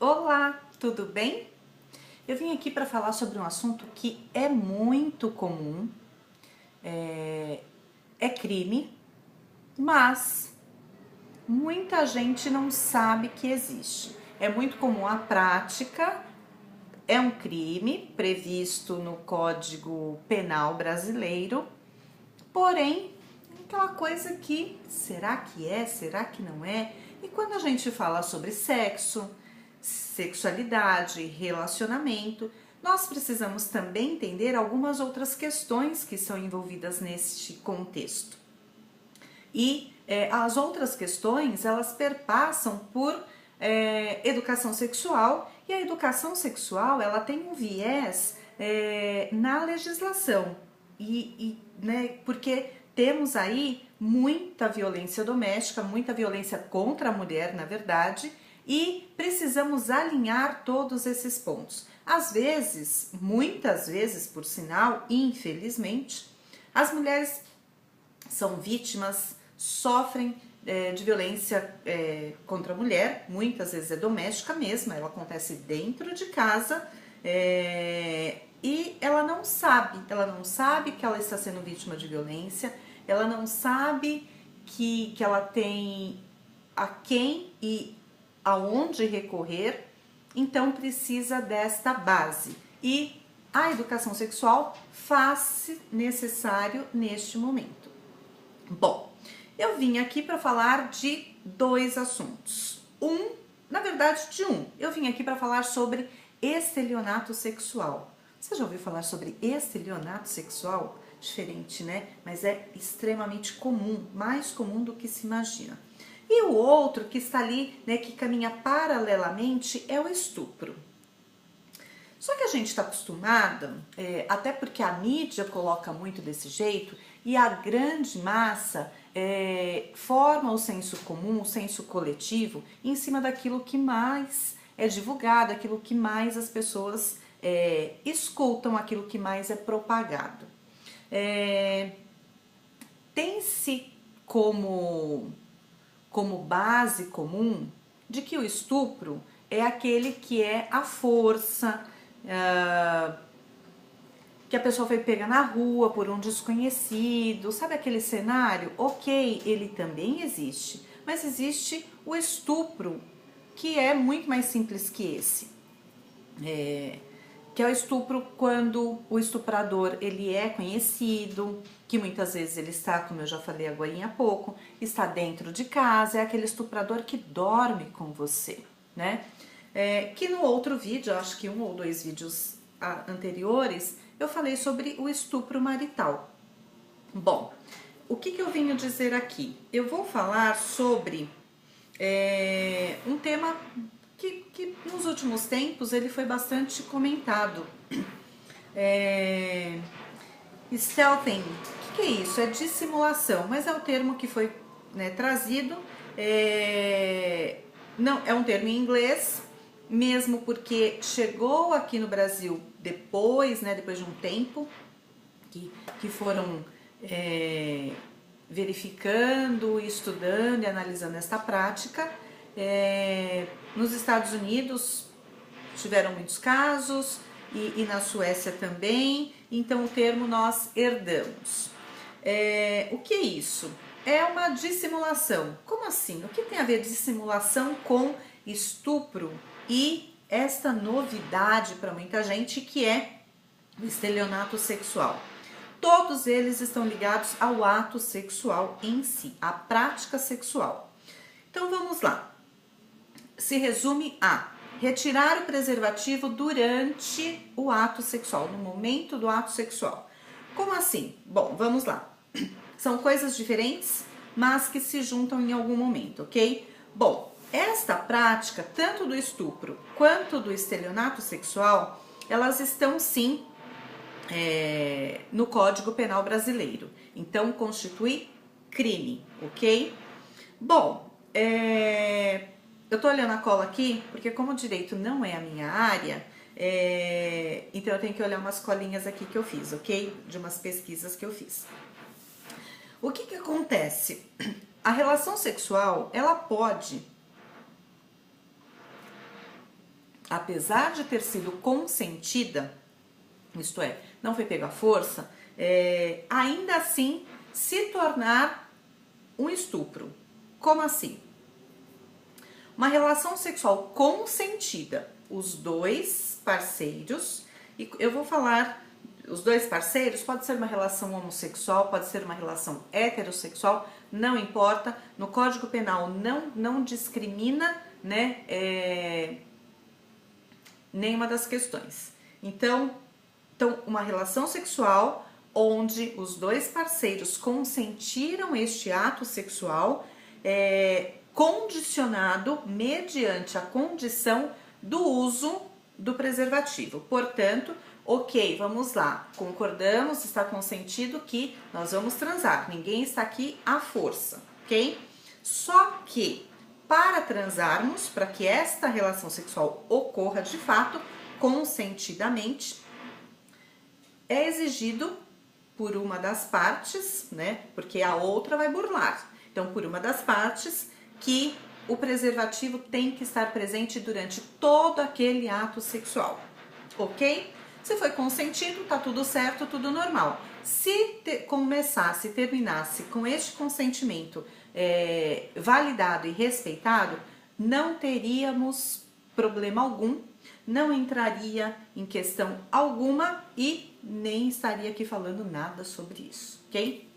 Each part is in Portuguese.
Olá, tudo bem? Eu vim aqui para falar sobre um assunto que é muito comum, é crime, mas muita gente não sabe que existe. É muito comum a prática, é um crime previsto no Código Penal brasileiro, porém, aquela coisa que será que é, será que não é? E quando a gente fala sobre sexo, sexualidade, relacionamento, nós precisamos também entender algumas outras questões que são envolvidas neste contexto. E as outras questões, elas perpassam por educação sexual, e a educação sexual, ela tem um viés na legislação, né, porque temos aí muita violência doméstica, muita violência contra a mulher, na verdade, e precisamos alinhar todos esses pontos. Às vezes, muitas vezes, por sinal, infelizmente, as mulheres são vítimas, sofrem de violência contra a mulher, muitas vezes é doméstica mesmo, ela acontece dentro de casa e ela não sabe que ela está sendo vítima de violência, ela não sabe que ela tem a quem e aonde recorrer, então precisa desta base. E a educação sexual faz-se necessário neste momento. Bom, eu vim aqui para falar de dois assuntos. Na verdade, eu vim aqui para falar sobre estelionato sexual. Você já ouviu falar sobre estelionato sexual? Diferente, né? Mas é extremamente comum, mais comum do que se imagina. E o outro que está ali, né, que caminha paralelamente, é o estupro. Só que a gente está acostumada, até porque a mídia coloca muito desse jeito, e a grande massa forma o senso comum, o senso coletivo, em cima daquilo que mais é divulgado, aquilo que mais as pessoas escutam, aquilo que mais é propagado. Tem-se como base comum de que o estupro é aquele que é a força, que a pessoa foi pega na rua por um desconhecido, sabe aquele cenário? Ok, ele também existe, mas existe o estupro, que é muito mais simples que esse. Que é o estupro quando o estuprador ele é conhecido, que muitas vezes ele está, como eu já falei agora há pouco, está dentro de casa, é aquele estuprador que dorme com você, né? Que no outro vídeo, acho que um ou dois vídeos anteriores, eu falei sobre o estupro marital. Bom, o que eu venho dizer aqui? Eu vou falar sobre um tema que nos últimos tempos ele foi bastante comentado. Stealthing, o que é isso? É dissimulação, mas é o termo que foi trazido, não é um termo em inglês, mesmo porque chegou aqui no Brasil depois, depois de um tempo, que foram verificando, estudando e analisando esta prática. Nos Estados Unidos tiveram muitos casos e na Suécia também, então o termo nós herdamos. O que é isso? É uma dissimulação. Como assim? O que tem a ver dissimulação com estupro e esta novidade para muita gente que é o estelionato sexual? Todos eles estão ligados ao ato sexual em si, à prática sexual. Então vamos lá. Se resume a retirar o preservativo durante o ato sexual, no momento do ato sexual. Como assim? Bom, vamos lá. São coisas diferentes, mas que se juntam em algum momento, ok? Bom, esta prática, tanto do estupro quanto do estelionato sexual, elas estão sim no Código Penal brasileiro. Então, constitui crime, ok? Bom, eu tô olhando a cola aqui, porque como o direito não é a minha área, então eu tenho que olhar umas colinhas aqui que eu fiz, ok? De umas pesquisas que eu fiz. O que acontece? A relação sexual, ela pode apesar de ter sido consentida, isto é, não foi pego à força, ainda assim se tornar um estupro. Como assim? Uma relação sexual consentida, os dois parceiros, e eu vou falar, os dois parceiros, pode ser uma relação homossexual, pode ser uma relação heterossexual, não importa, no Código Penal não discrimina, né, nenhuma das questões. Então, uma relação sexual onde os dois parceiros consentiram este ato sexual, condicionado mediante a condição do uso do preservativo. Portanto, ok, vamos lá, concordamos, está consentido que nós vamos transar, ninguém está aqui à força, ok? Só que, para transarmos, para que esta relação sexual ocorra de fato, consentidamente, é exigido por uma das partes, né? Porque a outra vai burlar. Então, por uma das partes, que o preservativo tem que estar presente durante todo aquele ato sexual, ok? Se foi consentido, tá tudo certo, tudo normal. Se começasse, terminasse com este consentimento validado e respeitado, não teríamos problema algum, não entraria em questão alguma e nem estaria aqui falando nada sobre isso, ok?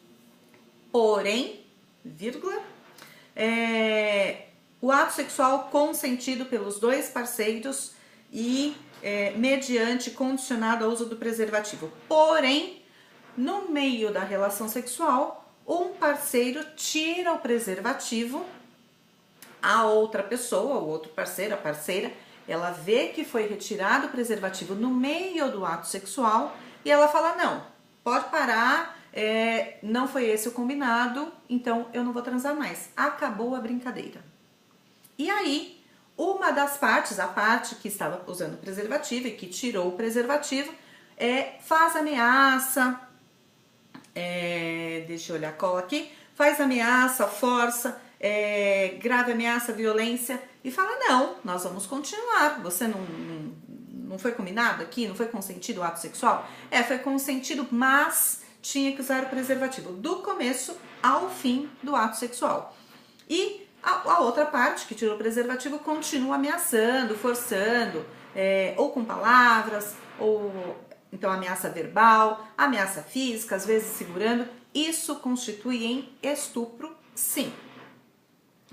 Porém, vírgula, o ato sexual consentido pelos dois parceiros e mediante condicionado ao uso do preservativo. Porém, no meio da relação sexual, um parceiro tira o preservativo, a outra pessoa, o outro parceiro, a parceira, ela vê que foi retirado o preservativo no meio do ato sexual e ela fala, não, pode parar, não foi esse o combinado, então eu não vou transar mais. Acabou a brincadeira. E aí, uma das partes, a parte que estava usando o preservativo e que tirou o preservativo, faz ameaça, deixa eu olhar qual aqui, faz ameaça, força, grave ameaça, violência, e fala, não, nós vamos continuar, você não foi combinado aqui, não foi consentido o ato sexual? Foi consentido, mas tinha que usar o preservativo do começo ao fim do ato sexual. E a outra parte que tirou o preservativo continua ameaçando, forçando, ou com palavras, ou então ameaça verbal, ameaça física, às vezes segurando. Isso constitui em estupro, sim.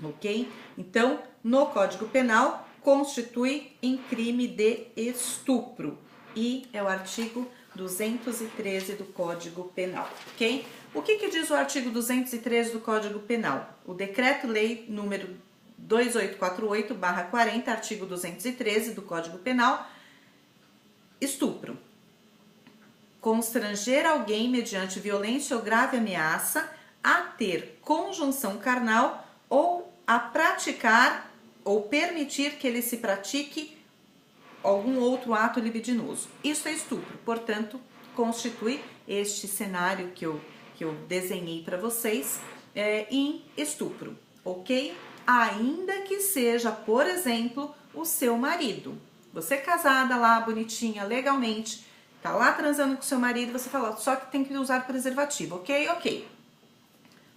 Ok? Então, no Código Penal, constitui em crime de estupro. E é o artigo 213 do Código Penal, ok? O que diz o artigo 213 do Código Penal? O Decreto-Lei número 2848/40, artigo 213 do Código Penal, estupro. Constranger alguém mediante violência ou grave ameaça a ter conjunção carnal ou a praticar ou permitir que ele se pratique algum outro ato libidinoso. Isso é estupro, portanto, constitui este cenário que eu desenhei para vocês em estupro, ok? Ainda que seja, por exemplo, o seu marido. Você casada lá, bonitinha, legalmente, tá lá transando com seu marido, você fala, só que tem que usar preservativo, ok? Ok.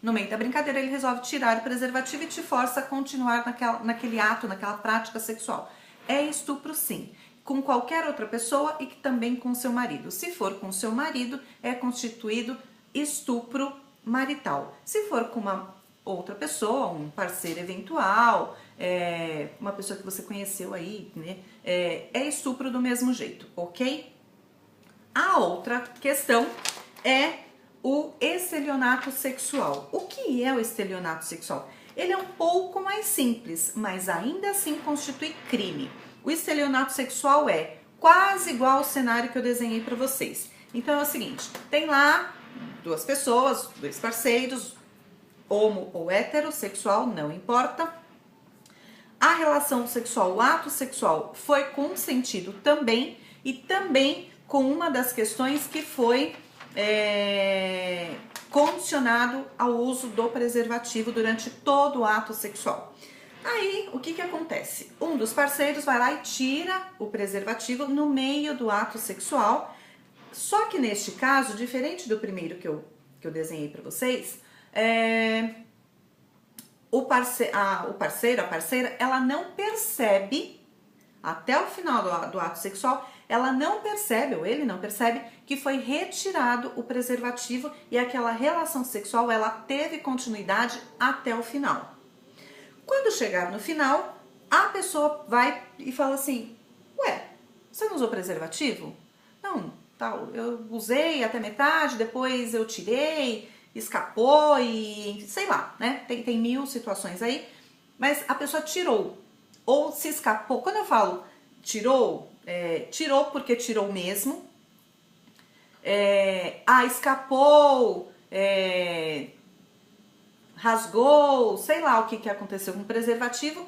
No meio da brincadeira, ele resolve tirar o preservativo e te força a continuar naquele ato, naquela prática sexual. É estupro, sim, com qualquer outra pessoa e que também com seu marido. Se for com seu marido, é constituído estupro marital. Se for com uma outra pessoa, um parceiro eventual, uma pessoa que você conheceu aí, né, é estupro do mesmo jeito, ok? A outra questão é o estelionato sexual. O que é o estelionato sexual? Ele é um pouco mais simples, mas ainda assim constitui crime. O estelionato sexual é quase igual ao cenário que eu desenhei para vocês. Então é o seguinte, tem lá duas pessoas, dois parceiros, homo ou heterossexual, não importa. A relação sexual, o ato sexual foi consentido também e também com uma das questões que foi condicionado ao uso do preservativo durante todo o ato sexual. Aí, o que que acontece? Um dos parceiros vai lá e tira o preservativo no meio do ato sexual. Só que neste caso, diferente do primeiro que eu desenhei para vocês, o parceiro, a parceira, ela não percebe, até o final do ato sexual, ela não percebe, ou ele não percebe, que foi retirado o preservativo e aquela relação sexual, ela teve continuidade até o final. Quando chegar no final, a pessoa vai e fala assim, ué, você não usou preservativo? Não, tal, eu usei até metade, depois eu tirei, escapou e sei lá, né? Tem mil situações aí, mas a pessoa tirou ou se escapou. Quando eu falo tirou, tirou porque tirou mesmo, escapou, rasgou, sei lá o que aconteceu com o preservativo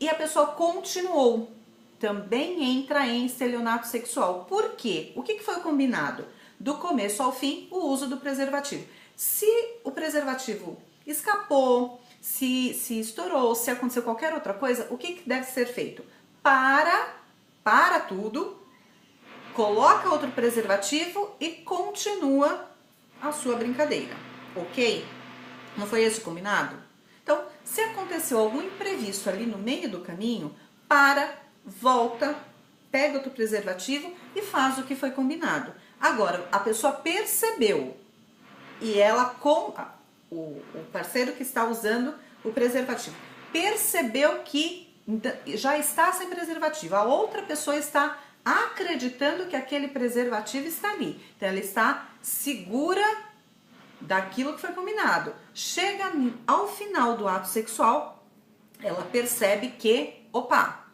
e a pessoa continuou. Também entra em estelionato sexual. Por quê? O que foi combinado? Do começo ao fim, o uso do preservativo. Se o preservativo escapou, se estourou, se aconteceu qualquer outra coisa, o que deve ser feito? Para tudo, coloca outro preservativo e continua a sua brincadeira, ok? Não foi esse o combinado? Então, se aconteceu algum imprevisto ali no meio do caminho, volta, pega outro preservativo e faz o que foi combinado. Agora, a pessoa percebeu e o parceiro que está usando o preservativo percebeu que já está sem preservativo. A outra pessoa está acreditando que aquele preservativo está ali. Então, ela está segura daquilo que foi combinado. Chega ao final do ato sexual, ela percebe que, opa,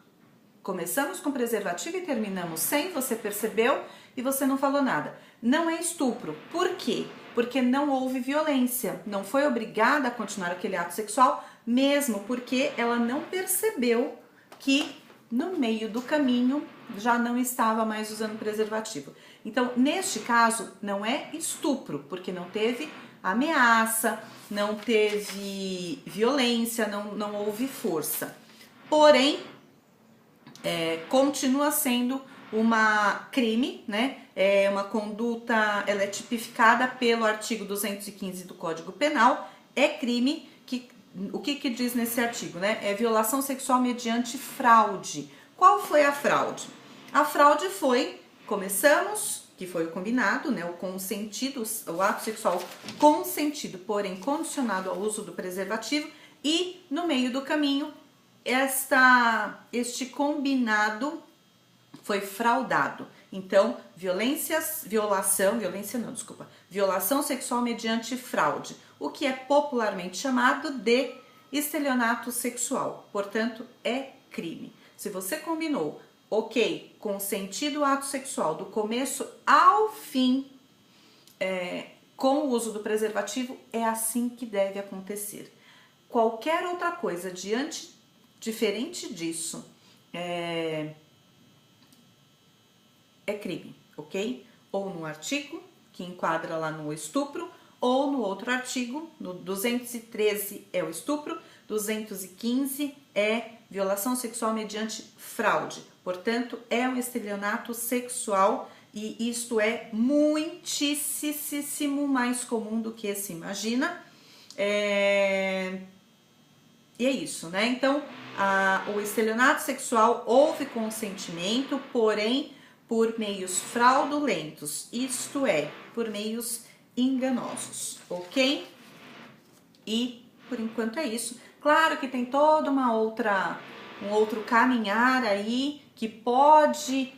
começamos com preservativo e terminamos sem, você percebeu e você não falou nada. Não é estupro. Por quê? Porque não houve violência. Não foi obrigada a continuar aquele ato sexual, mesmo porque ela não percebeu que no meio do caminho já não estava mais usando preservativo. Então, neste caso, não é estupro, porque não teve ameaça, não teve violência, não houve força. Porém, continua sendo uma crime, né? É uma conduta, ela é tipificada pelo artigo 215 do Código Penal, é crime o que diz nesse artigo, né? É violação sexual mediante fraude. Qual foi a fraude? A fraude foi, começamos, que foi o combinado, né? O consentido, o ato sexual consentido, porém condicionado ao uso do preservativo, e no meio do caminho este combinado foi fraudado. Então, violação sexual mediante fraude, o que é popularmente chamado de estelionato sexual. Portanto, é crime. Se você combinou, ok, consentido o ato sexual do começo ao fim, com o uso do preservativo, é assim que deve acontecer. Qualquer outra coisa diferente disso é crime, ok? Ou no artigo que enquadra lá no estupro, ou no outro artigo, no 213 é o estupro, 215 é violação sexual mediante fraude. Portanto, é um estelionato sexual e isto é muitíssimo mais comum do que se imagina. E é isso, né? Então, o estelionato sexual houve consentimento, porém por meios fraudulentos, isto é, por meios enganosos, ok? E por enquanto é isso. Claro que tem toda um outro caminhar aí que pode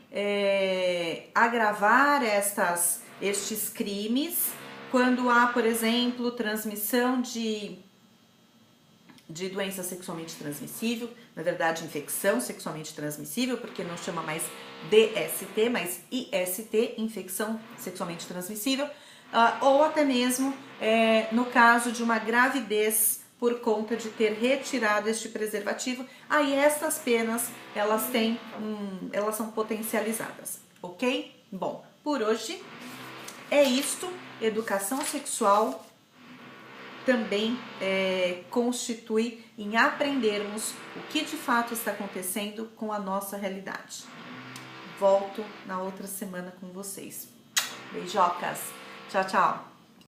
agravar estes crimes quando há, por exemplo, transmissão de doença sexualmente transmissível, na verdade infecção sexualmente transmissível, porque não chama mais DST, mas IST, infecção sexualmente transmissível, ou até mesmo no caso de uma gravidez por conta de ter retirado este preservativo, aí essas penas elas são potencializadas, ok? Bom, por hoje é isto, educação sexual também constitui em aprendermos o que de fato está acontecendo com a nossa realidade. Volto na outra semana com vocês. Beijocas. Tchau, tchau.